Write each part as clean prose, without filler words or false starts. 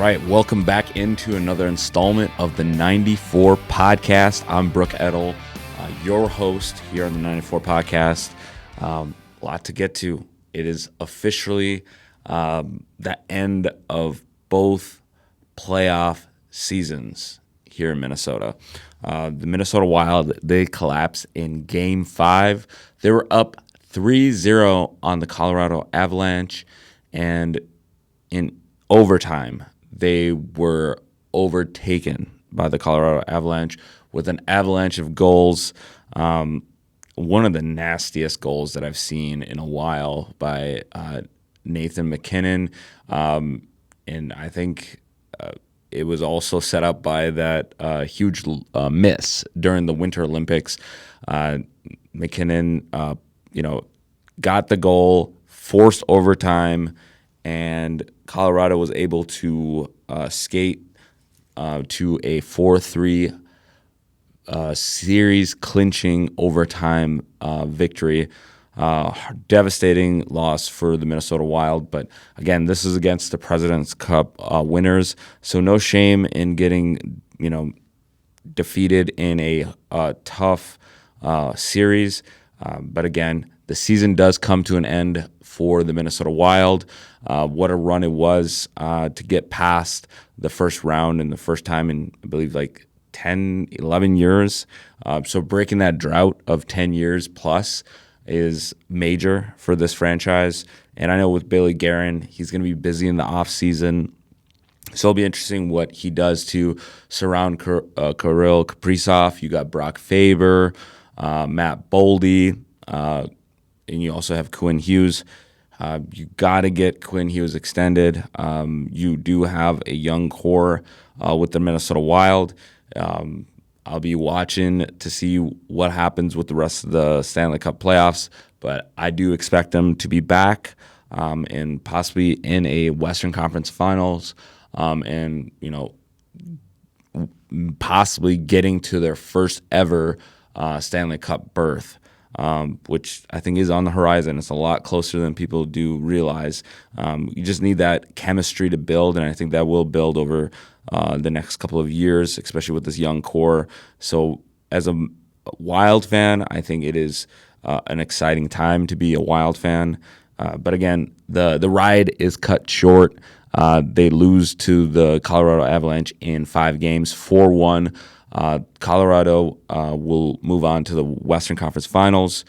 right, welcome back into another installment of the 94 podcast. I'm Brook, Eddle, your host here on the 94 podcast. A lot to get to. It is officially the end of both playoff seasons here in Minnesota. The Minnesota Wild, they collapsed in Game 5. They were up 3-0 on the Colorado Avalanche, and in overtime, they were overtaken by the Colorado Avalanche with an avalanche of goals. One of the nastiest goals that I've seen in a while by Nathan MacKinnon. And I think it was also set up by that huge miss during the Winter Olympics. MacKinnon, got the goal, forced overtime, and Colorado was able to skate to a 4-3 series clinching overtime victory. Devastating loss for the Minnesota Wild. But again, this is against the President's Cup winners, so no shame in getting defeated in a tough series. But again, the season does come to an end for the Minnesota Wild. What a run it was to get past the first round and the first time in, I believe, 10, 11 years. So breaking that drought of 10 years plus is major for this franchise. And I know with Billy Guerin, he's going to be busy in the offseason. So it'll be interesting what he does to surround Kirill Kaprizov. You got Brock Faber, Matt Boldy, and you also have Quinn Hughes. You got to get Quinn Hughes extended. You do have a young core with the Minnesota Wild. I'll be watching to see what happens with the rest of the Stanley Cup playoffs, but I do expect them to be back and possibly in a Western Conference Finals and possibly getting to their first ever Stanley Cup berth. Which I think is on the horizon. It's a lot closer than people do realize. You just need that chemistry to build, and I think that will build over the next couple of years, especially with this young core. So as a Wild fan, I think it is an exciting time to be a Wild fan. But again, the ride is cut short. They lose to the Colorado Avalanche in 5 games, 4-1. Colorado will move on to the Western Conference Finals.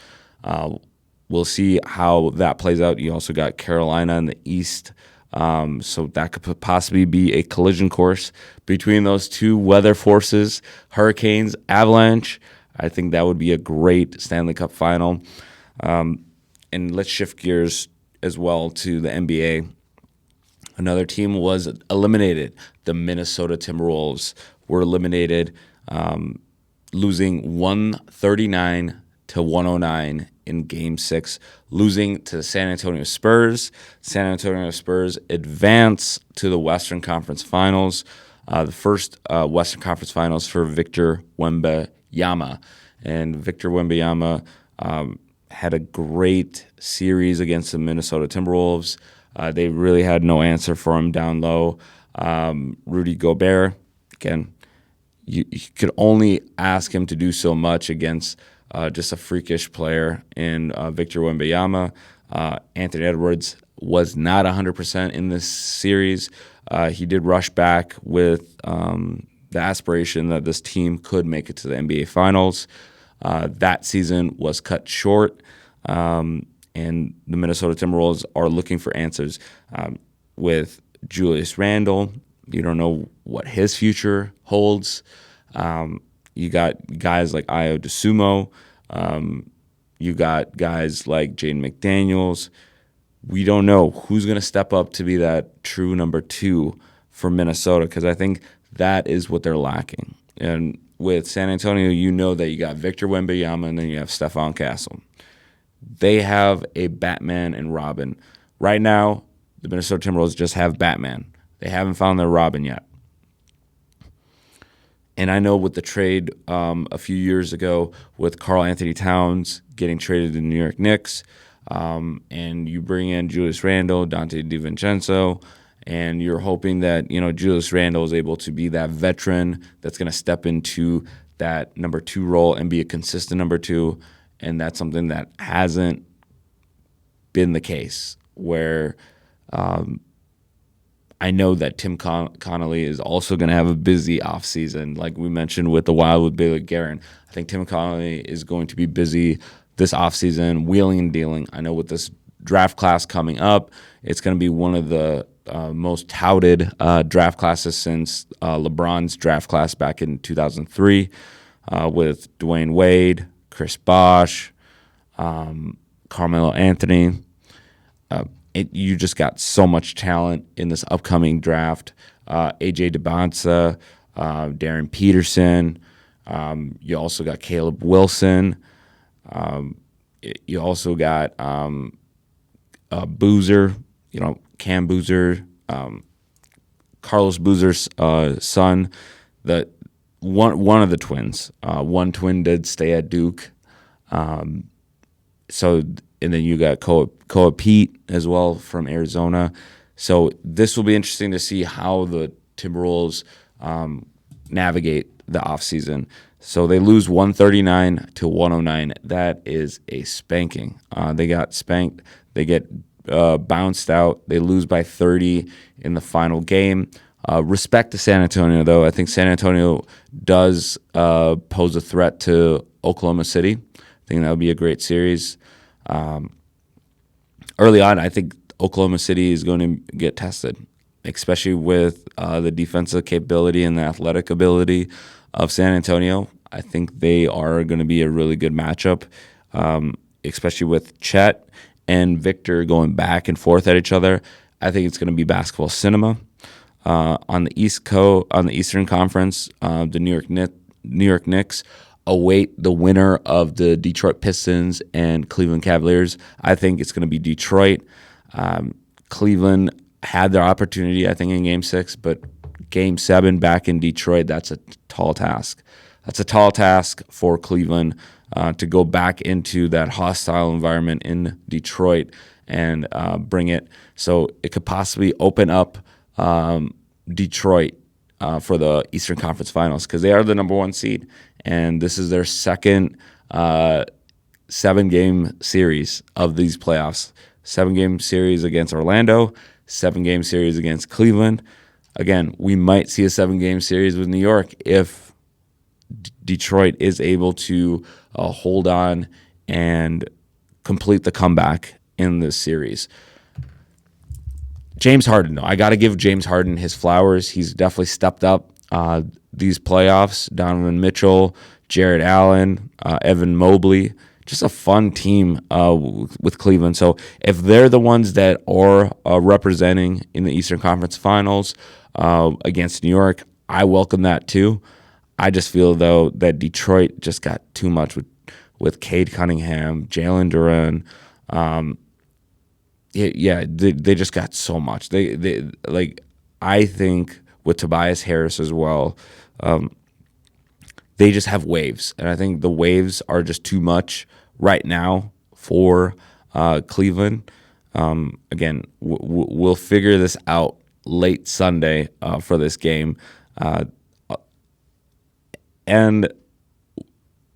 We'll see how that plays out. You also got Carolina in the East, so that could possibly be a collision course between those two weather forces, Hurricanes, Avalanche. I think that would be a great Stanley Cup final. And let's shift gears as well to the NBA. Another team was eliminated. The Minnesota Timberwolves were eliminated, losing 139-109 in Game 6, losing to the San Antonio Spurs. San Antonio Spurs advance to the Western Conference Finals, the first Western Conference Finals for Victor Wembanyama. And Victor Wembanyama had a great series against the Minnesota Timberwolves. They really had no answer for him down low. Rudy Gobert, again, you could only ask him to do so much against just a freakish player in Victor Wembanyama. Anthony Edwards was not 100% in this series. He did rush back with the aspiration that this team could make it to the NBA Finals. That season was cut short, and the Minnesota Timberwolves are looking for answers. With Julius Randle, you don't know what his future holds. You got guys like Ayo Dosunmu. You got guys like Jaden McDaniels. We don't know who's going to step up to be that true number 2 for Minnesota, because I think that is what they're lacking. And with San Antonio, you know that you got Victor Wembanyama and then you have Stephon Castle. They have a Batman and Robin. Right now, the Minnesota Timberwolves just have Batman. They haven't found their Robin yet. And I know with the trade a few years ago with Karl Anthony Towns getting traded to the New York Knicks, and you bring in Julius Randle, Dante DiVincenzo, and you're hoping that Julius Randle is able to be that veteran that's going to step into that number 2 role and be a consistent number 2, and that's something that hasn't been the case. Where I know that Tim Connolly is also going to have a busy offseason, like we mentioned with the Wild with Bailey Guerin. I think Tim Connolly is going to be busy this offseason, wheeling and dealing. I know with this draft class coming up, it's going to be one of the most touted draft classes since LeBron's draft class back in 2003 with Dwayne Wade, Chris Bosh, Carmelo Anthony. You just got so much talent in this upcoming draft. AJ DeBonsa, Darren Peterson. You also got Caleb Wilson. You also got Boozer, Cam Boozer, Carlos Boozer's son, one of the twins. One twin did stay at Duke. And then you got Koa Pete as well from Arizona. So this will be interesting to see how the Timberwolves navigate the offseason. So they lose 139-109. That is a spanking. They got spanked. They get bounced out. They lose by 30 in the final game. Respect to San Antonio, though. I think San Antonio does pose a threat to Oklahoma City. I think that would be a great series. Early on, I think Oklahoma City is going to get tested, especially with the defensive capability and the athletic ability of San Antonio. I think they are going to be a really good matchup, especially with Chet and Victor going back and forth at each other. I think it's going to be basketball cinema. On the Eastern Conference, the New York Knicks await the winner of the Detroit Pistons and Cleveland Cavaliers. I think it's going to be Detroit. Cleveland had their opportunity, I think, in Game 6, but Game 7 back in Detroit, that's a tall task. That's a tall task for Cleveland to go back into that hostile environment in Detroit and bring it. So it could possibly open up Detroit for the Eastern Conference Finals because they are the number 1 seed. And this is their second 7-game series of these playoffs. 7-game series against Orlando, 7-game series against Cleveland. Again, we might see a 7-game series with New York if Detroit is able to hold on and complete the comeback in this series. James Harden, though. I got to give James Harden his flowers. He's definitely stepped up these playoffs. Donovan Mitchell, Jared Allen, Evan Mobley. Just a fun team with Cleveland. So if they're the ones that are representing in the Eastern Conference Finals against New York, I welcome that too. I just feel, though, that Detroit just got too much with Cade Cunningham, Jalen Duren. They just got so much. They I think with Tobias Harris as well, they just have waves, and I think the waves are just too much right now for Cleveland. Again, we'll figure this out late Sunday for this game, and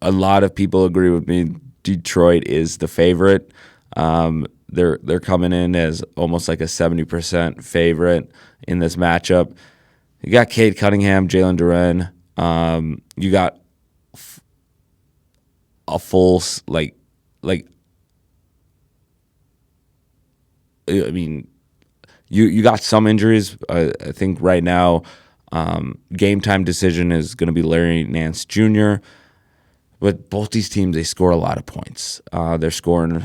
a lot of people agree with me. Detroit is the favorite. They're coming in as almost like a 70% favorite in this matchup. You got Cade Cunningham, Jalen Duren. You got a full I mean, you got some injuries. I think right now, game time decision is going to be Larry Nance Jr. But both these teams, they score a lot of points. They're scoring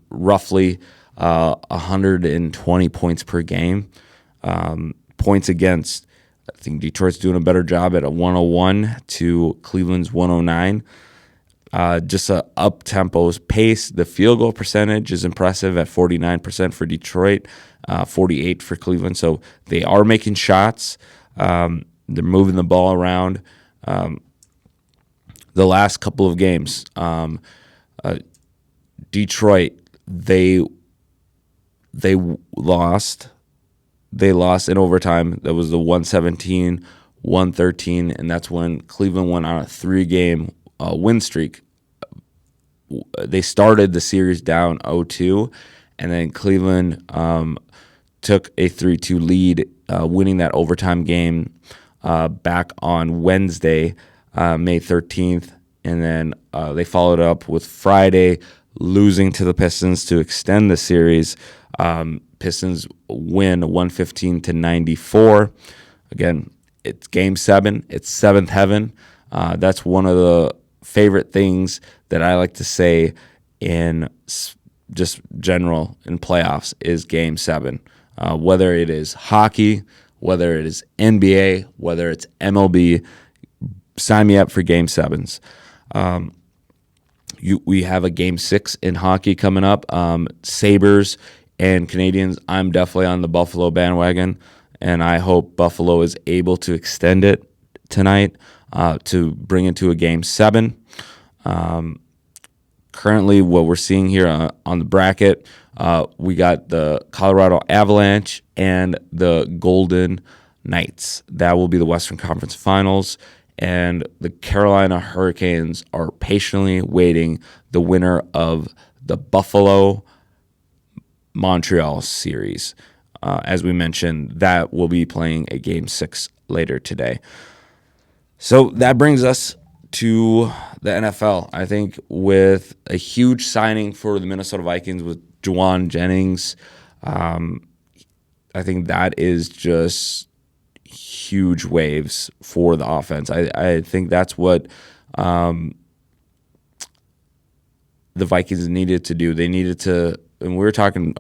roughly 120 points per game. Points against, I think Detroit's doing a better job at a 101 to Cleveland's 109. Just a up-tempo pace. The field goal percentage is impressive at 49% for Detroit, 48% for Cleveland. So they are making shots. They're moving the ball around. The last couple of games, Detroit, they lost they lost in overtime. That was the 117-113, and that's when Cleveland went on a 3-game win streak. They started the series down 0-2, and then Cleveland took a 3-2 lead, winning that overtime game back on Wednesday, May 13th, and then they followed up with Friday, losing to the Pistons to extend the series. Pistons win 115-94. Again, it's Game 7. It's seventh heaven. That's one of the favorite things that I like to say in just general in playoffs is Game 7. Whether it is hockey, whether it is NBA, whether it's MLB, sign me up for Game 7s. We have a Game 6 in hockey coming up. Sabres and Canadians, I'm definitely on the Buffalo bandwagon, and I hope Buffalo is able to extend it tonight to bring it to a Game 7. Currently, what we're seeing here on the bracket, we got the Colorado Avalanche and the Golden Knights. That will be the Western Conference Finals, and the Carolina Hurricanes are patiently waiting the winner of the Buffalo-Montreal series. As we mentioned, that will be playing a Game 6 later today. So that brings us to the NFL. I think with a huge signing for the Minnesota Vikings with Juwan Jennings, I think that is just huge waves for the offense. I think that's what the Vikings needed to do. They needed to, and we were talking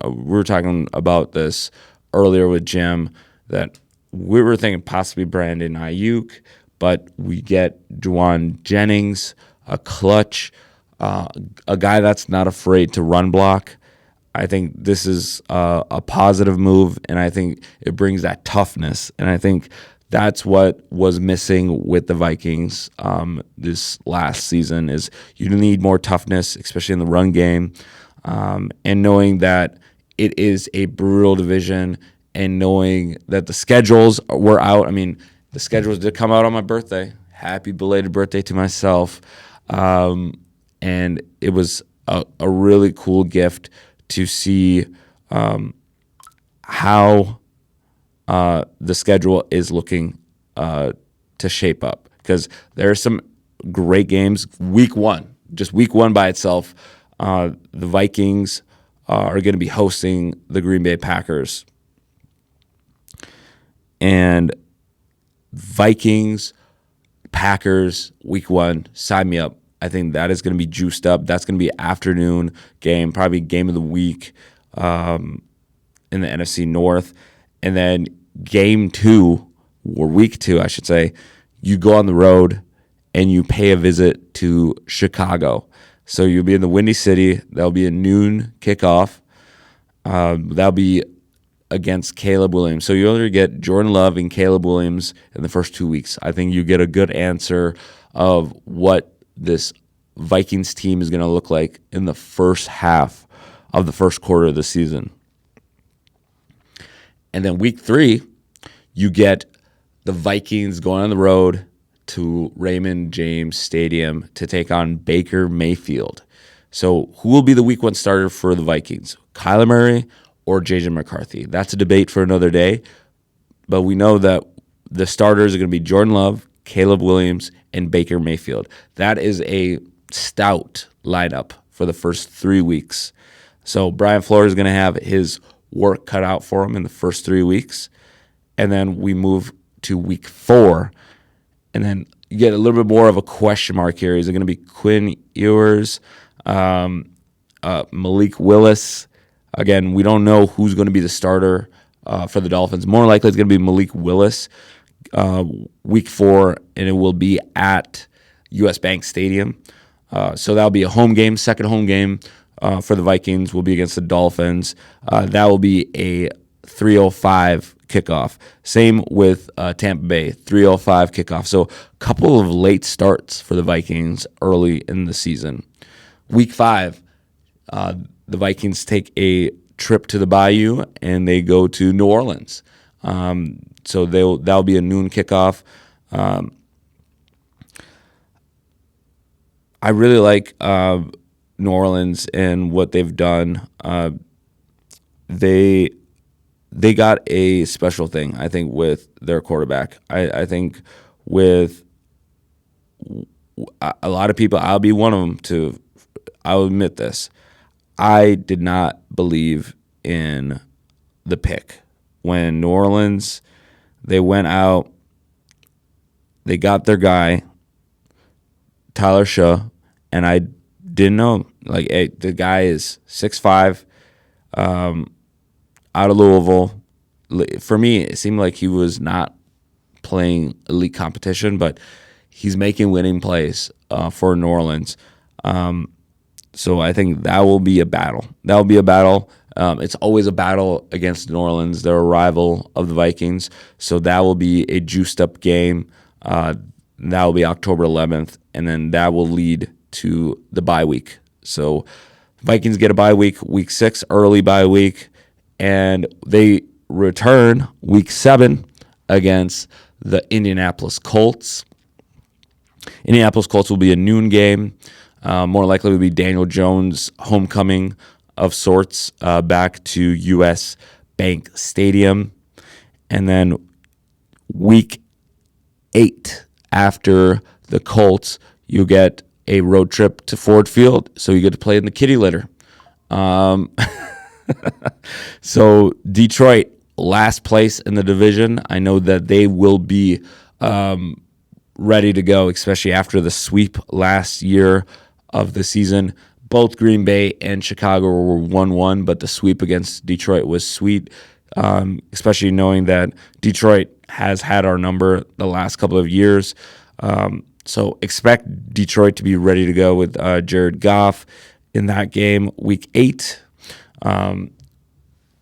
about this earlier with Jim, that we were thinking possibly Brandon Ayuk, but we get Juwan Jennings, a clutch, a guy that's not afraid to run block. I think this is a positive move, and I think it brings that toughness. And I think that's what was missing with the Vikings this last season is you need more toughness, especially in the run game, and knowing that it is a brutal division and knowing that the schedules were out. I mean, the schedules did come out on my birthday. Happy belated birthday to myself. And it was a really cool gift to see how the schedule is looking to shape up. Because there are some great games. Week 1, just week 1 by itself, the Vikings are going to be hosting the Green Bay Packers. And Vikings, Packers, week 1, sign me up. I think that is going to be juiced up. That's going to be an afternoon game, probably game of the week in the NFC North. And then game 2, or week 2, I should say, you go on the road and you pay a visit to Chicago. So you'll be in the Windy City. That'll be a noon kickoff. That'll be against Caleb Williams. So you only get Jordan Love and Caleb Williams in the first 2 weeks. I think you get a good answer of what this Vikings team is going to look like in the first half of the first quarter of the season. And then week 3, you get the Vikings going on the road to Raymond James Stadium to take on Baker Mayfield. So who will be the week 1 starter for the Vikings? Kyler Murray or J.J. McCarthy? That's a debate for another day. But we know that the starters are going to be Jordan Love, Caleb Williams, and Baker Mayfield. That is a stout lineup for the first 3 weeks. So Brian Flores is going to have his work cut out for him in the first 3 weeks. And then we move to week 4. And then you get a little bit more of a question mark here. Is it going to be Quinn Ewers, Malik Willis? Again, we don't know who's going to be the starter for the Dolphins. More likely it's going to be Malik Willis week 4, and it will be at U.S. Bank Stadium. So that'll be a home game, second home game for the Vikings will be against the Dolphins. That will be a 3:05 kickoff. Same with Tampa Bay, 3:05 kickoff. So a couple of late starts for the Vikings early in the season. Week 5, the Vikings take a trip to the Bayou and they go to New Orleans. So that'll be a noon kickoff. I really like New Orleans and what they've done. They got a special thing, I think, with their quarterback. I think with a lot of people, I'll be one of them I'll admit this. I did not believe in the pick. When New Orleans, they went out, they got their guy, Tyler Shaw, and I didn't know. Like, hey, the guy is 6'5", out of Louisville. For me, it seemed like he was not playing elite competition, but he's making winning plays for New Orleans. So I think that will be a battle. That will be a battle. It's always a battle against New Orleans. They're a rival of the Vikings. So that will be a juiced-up game. That will be October 11th, and then that will lead to the bye week. So Vikings get a bye week, week 6, early bye week, and they return week 7 against the Indianapolis Colts. Indianapolis Colts will be a noon game. More likely will be Daniel Jones' homecoming of sorts back to U.S. Bank Stadium. And then week 8 after the Colts, you get a road trip to Ford Field, so you get to play in the kitty litter. So Detroit, last place in the division. I know that they will be ready to go, especially after the sweep last year of the season. Both Green Bay and Chicago were 1-1, but the sweep against Detroit was sweet, especially knowing that Detroit has had our number the last couple of years. So expect Detroit to be ready to go with Jared Goff in that game. Week 8,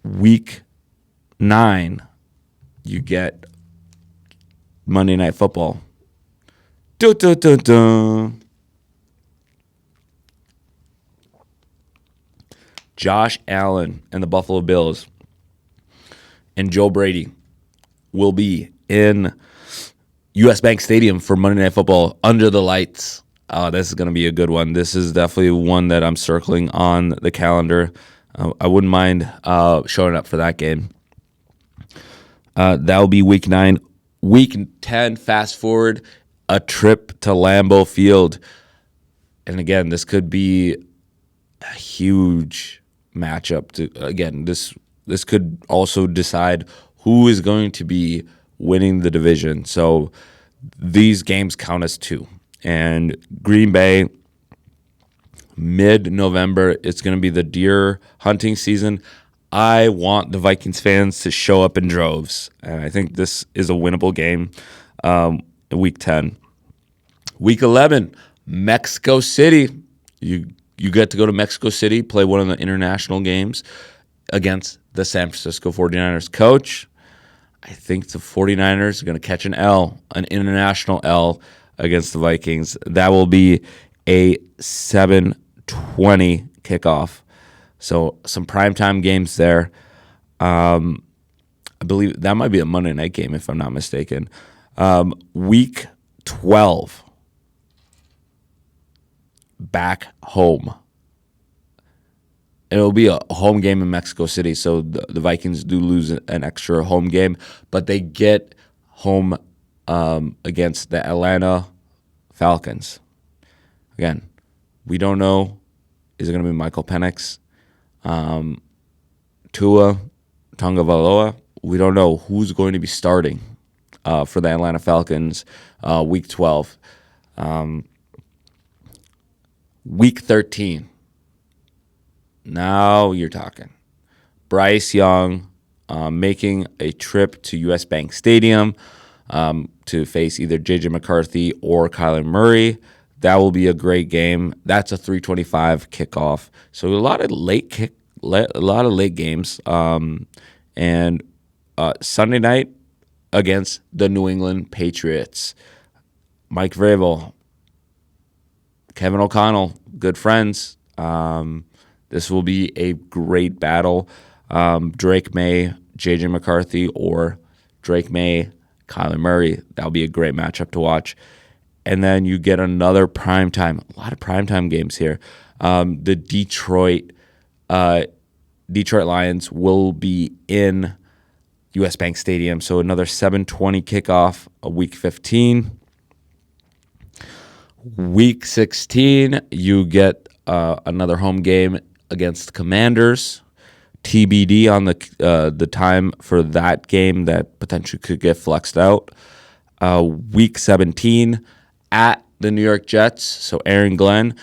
week 9, you get Monday Night Football. Dun, dun, dun, dun. Josh Allen and the Buffalo Bills and Joe Brady will be in U.S. Bank Stadium for Monday Night Football under the lights. This is going to be a good one. This is definitely one that I'm circling on the calendar. I wouldn't mind showing up for that game. That will be week 9. Week 10, fast forward, a trip to Lambeau Field. And again, this could be a huge matchup. This could also decide who is going to be winning the division. So these games count as 2. And Green Bay, mid-November, it's going to be the deer hunting season. I want the Vikings fans to show up in droves. And I think this is a winnable game. Week 10. Week 11, Mexico City. You get to go to Mexico City, play one of the international games against the San Francisco 49ers. Coach, I think the 49ers are going to catch an international L against the Vikings. That will be a 7:20 kickoff. So some primetime games there. I believe that might be a Monday night game if I'm not mistaken. Week 12. Back home. It'll be a home game in Mexico City, so the Vikings do lose an extra home game, but they get home against the Atlanta Falcons. Again, we don't know. Is it going to be Michael Penix? Tua Tagovailoa? We don't know who's going to be starting for the Atlanta Falcons week 12. Week 13. Now you're talking. Bryce Young making a trip to U.S. Bank Stadium to face either J.J. McCarthy or Kyler Murray. That will be a great game. That's a 3:25 kickoff. So a lot of late games. And Sunday night against the New England Patriots. Mike Vrabel, Kevin O'Connell, good friends. This will be a great battle. Drake May, J.J. McCarthy, or Drake May, Kyler Murray. That'll be a great matchup to watch. And then you get another primetime, a lot of primetime games here. The Detroit Lions will be in US Bank Stadium. So another 7:20 kickoff, Week 15. Week 16, you get another home game against the Commanders. TBD on the time for that game that potentially could get flexed out. Week 17 at the New York Jets. So Aaron Glenn,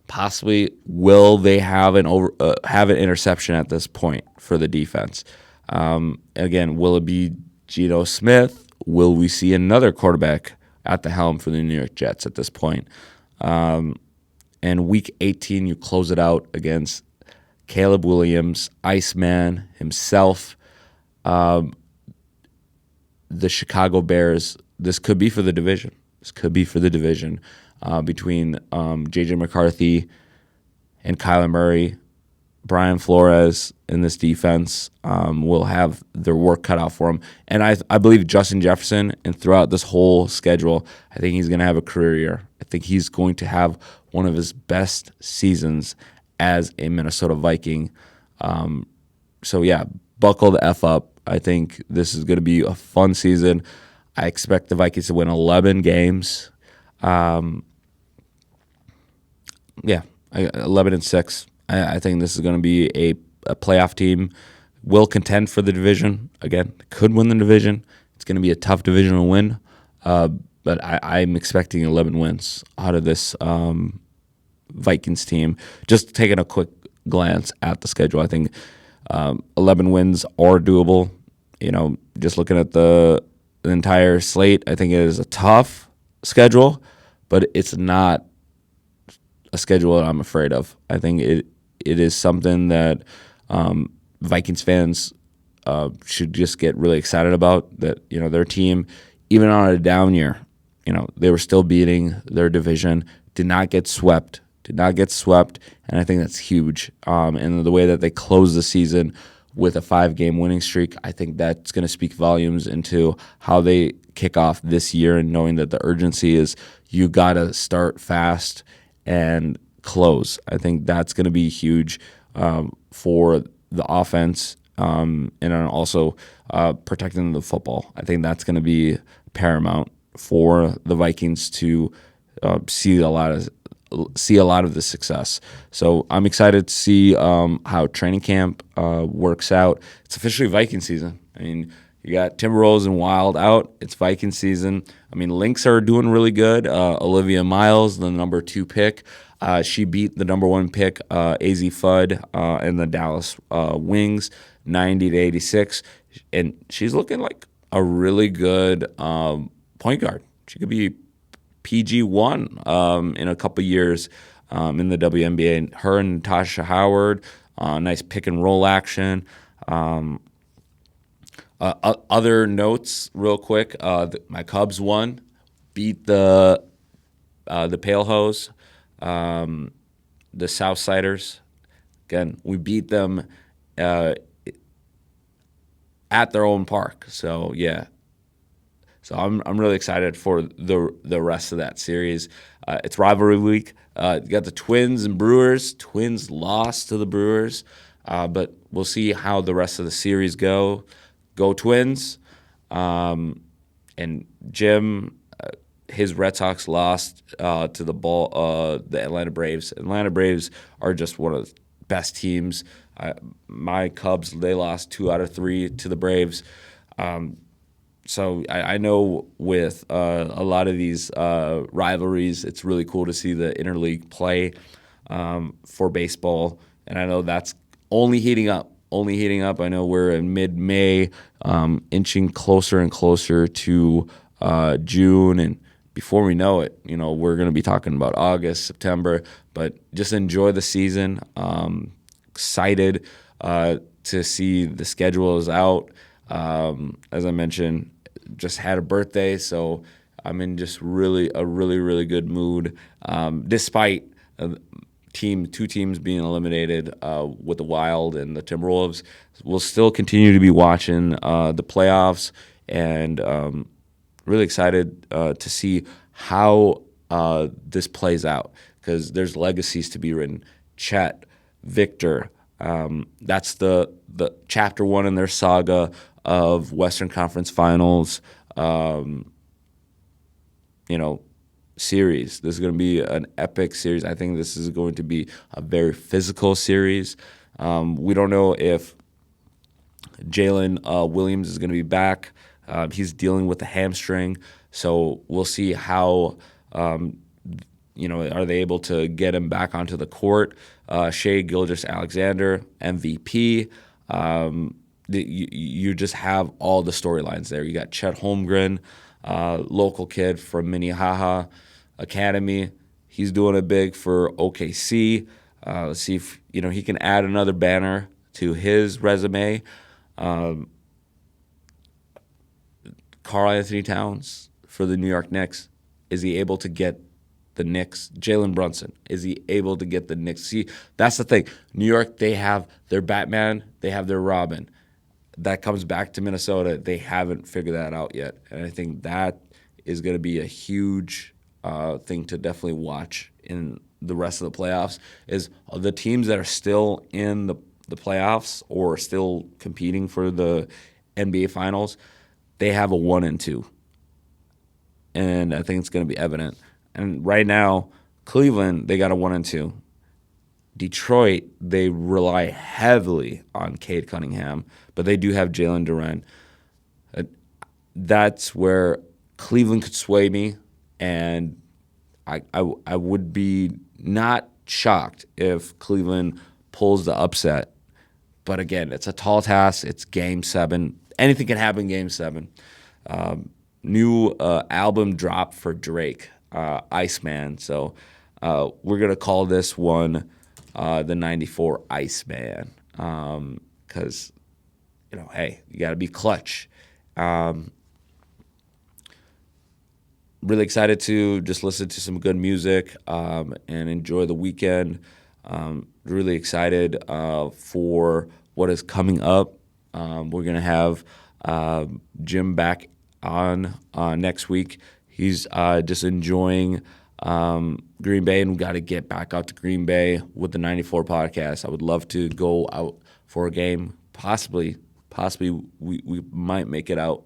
possibly will they have an interception at this point for the defense? Again, will it be Geno Smith? Will we see another quarterback at the helm for the New York Jets at this point? And Week 18, you close it out against Caleb Williams, Iceman himself, the Chicago Bears. This could be for the division. Between J.J. McCarthy and Kyler Murray. Brian Flores in this defense will have their work cut out for him. And I believe Justin Jefferson, and throughout this whole schedule, I think he's going to have a career year. I think he's going to have one of his best seasons as a Minnesota Viking. So, yeah, buckle the F up. I think this is going to be a fun season. I expect the Vikings to win 11 games. 11-6. I think this is going to be a playoff team. Will contend for the division. Again, could win the division. It's going to be a tough division to win. But I'm expecting 11 wins out of this Vikings team. Just taking a quick glance at the schedule, I think 11 wins are doable. Just looking at the entire slate, I think it is a tough schedule, but it's not a schedule that I'm afraid of. I think it is something that Vikings fans should just get really excited about. That their team, even on a down year, they were still beating their division. Did not get swept, and I think that's huge. And the way that they close the season with a 5-game winning streak, I think that's going to speak volumes into how they kick off this year, and knowing that the urgency is you got to start fast and close. I think that's going to be huge for the offense, and also protecting the football. I think that's going to be paramount for the Vikings to see a lot of the success. So I'm excited to see how training camp works out. It's officially Viking season. I mean, you got Timberwolves and Wild out. It's Viking season. I mean, Lynx are doing really good. Olivia Miles, the number 2 pick, she beat the number 1 pick, AZ Fudd, and the Dallas Wings, 90-86. And she's looking like a really good point guard. She could be PG1 in a couple years in the WNBA. And her and Natasha Howard, nice pick and roll action. Other notes, real quick. My Cubs won, beat the Pale Hose, the Southsiders. Again, we beat them at their own park. So yeah. So I'm really excited for the rest of that series. It's rivalry week. You got the Twins and Brewers. Twins lost to the Brewers, but we'll see how the rest of the series go. Go Twins. And Jim, his Red Sox lost to the Atlanta Braves. Atlanta Braves are just one of the best teams. My Cubs, they lost 2 out of 3 to the Braves. So I know with a lot of these rivalries, it's really cool to see the interleague play for baseball. And I know that's only heating up. I know we're in mid-May, inching closer and closer to June. And before we know it, we're going to be talking about August, September. But just enjoy the season. Excited to see the schedule is out. As I mentioned, just had a birthday, so I'm in just a really good mood. Despite two teams being eliminated with the Wild and the Timberwolves, we'll still continue to be watching the playoffs and really excited to see how this plays out, because there's legacies to be written. Chet, Victor, that's the chapter 1 in their saga of Western Conference Finals, series. This is going to be an epic series. I think this is going to be a very physical series. We don't know if Jalen Williams is going to be back. He's dealing with a hamstring, so we'll see how are they able to get him back onto the court. Shai Gilgeous-Alexander, MVP. You just have all the storylines there. You got Chet Holmgren, local kid from Minnehaha Academy. He's doing it big for OKC. Let's see if he can add another banner to his resume. Karl-Anthony Towns for the New York Knicks. Is he able to get the Knicks? Jalen Brunson, is he able to get the Knicks? See, that's the thing. New York, they have their Batman, they have their Robin. That comes back to Minnesota. They haven't figured that out yet. And I think that is going to be a huge thing to definitely watch in the rest of the playoffs, is the teams that are still in the playoffs or still competing for the NBA Finals, they have a 1 and 2. And I think it's going to be evident. And right now, Cleveland, they got a 1 and 2. Detroit, they rely heavily on Cade Cunningham, but they do have Jalen Duren. That's where Cleveland could sway me, and I would be not shocked if Cleveland pulls the upset. But again, it's a tall task. It's Game 7. Anything can happen in Game 7. New album drop for Drake, Iceman. So we're going to call this one the 94 Iceman, because, hey, you got to be clutch. Really excited to just listen to some good music and enjoy the weekend. Really excited for what is coming up. We're going to have Jim back on next week. He's just enjoying Green Bay, and we got to get back out to Green Bay with the 94 podcast. I would love to go out for a game. Possibly we might make it out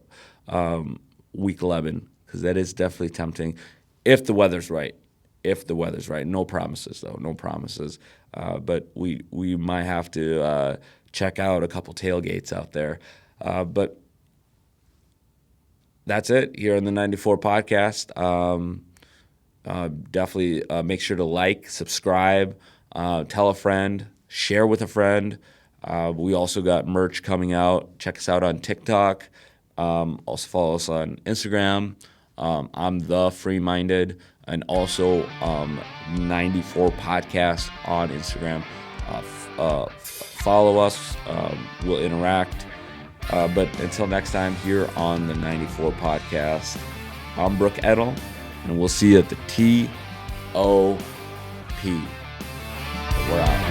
week 11, because that is definitely tempting if the weather's right. No promises, though. No promises. But we might have to check out a couple tailgates out there. But that's it here on the 94 podcast. Definitely make sure to like, subscribe, tell a friend, share with a friend. We also got merch coming out. Check us out on TikTok. Also follow us on Instagram. I'm the Free Minded, and also 94 podcast on Instagram. Follow us. We'll interact. But until next time, here on the 94 podcast, I'm Brook Eddle, and we'll see you at the TOP. We're out.